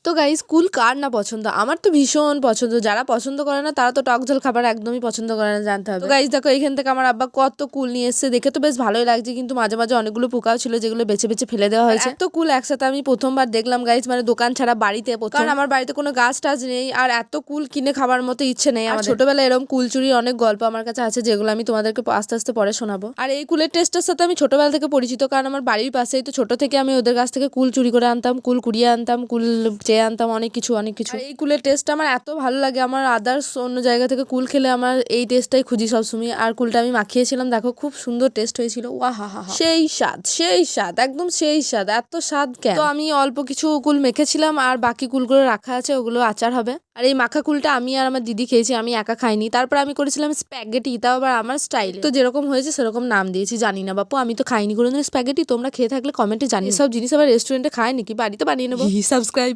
তো গাইস কুল কার না পছন্দ, আমার তো ভীষণ পছন্দ। যারা পছন্দ করে না তারা তো টক ঝাল খাবার একদমই পছন্দ করে না, জানতে হবে। তো গাইস দেখো এখান থেকে আমার আব্বা কত কুল নিয়ে এসেছে, দেখে তো বেশ ভালোই লাগছে, কিন্তু মাঝে মাঝে অনেকগুলো পোকাও ছিল যেগুলো বেছে বেছে ফেলে দেওয়া হয়েছে। তো কুল একসাথে আমি প্রথমবার দেখলাম গাইস, মানে দোকান ছাড়া বাড়িতে, কারণ আমার বাড়িতে কোনো গাছ টাছ নেই আর এত কুল কিনে খাবার মতো ইচ্ছে নেই আমার। ছোটবেলায় এরকম কুল চুরির অনেক গল্প আমার কাছে আছে যেগুলো আমি তোমাদেরকে আস্তে আস্তে পরে শোনাবো। আর এই কুলের টেস্টের সাথে আমি ছোটবেলা থেকে পরিচিত, কারণ আমার বাড়ির পাশেই তো ছোট থেকে আমি ওদের কাছ থেকে কুল চুরি করে আনতাম, কুল কুড়িয়ে আনতাম, কুল চেয়ে আনতাম, অনেক কিছু। এই কুলের টেস্ট আমার এত ভালো লাগে, আমার আদার্স অন্য জায়গা থেকে কুল খেলে আমার এই টেস্টটাই খুঁজি সবসময়। আর কুলটা আমি মাখিয়েছিলাম, দেখো খুব সুন্দর টেস্ট হয়েছিল। ওয়াহা, সেই স্বাদ একদম সেই স্বাদ, এত স্বাদ কেন। তো আমি অল্প কিছু কুল মেখেছিলাম আর বাকি কুলগুলো রাখা আছে, ওগুলো আচার হবে। আর এই মাখা কুলটা আমি আর আমার দিদি খেয়েছি, আমি একা খাইনি। তারপর আমি করেছিলাম স্প্যাগেটি, তাও আবার আমার স্টাইল। তো যেরকম হয়েছে সেরকম নাম দিয়েছি, জানি না বাপু, আমি তো খাইনি কোনোদিন স্প্যাগেটি। তোমরা খেয়ে থাকলে কমেন্টে জানিয়ে। সব জিনিস আবার রেস্টুরেন্টে খায় নাকি, বাড়িতে বানিয়ে নেবো। সাবস্ক্রাইব।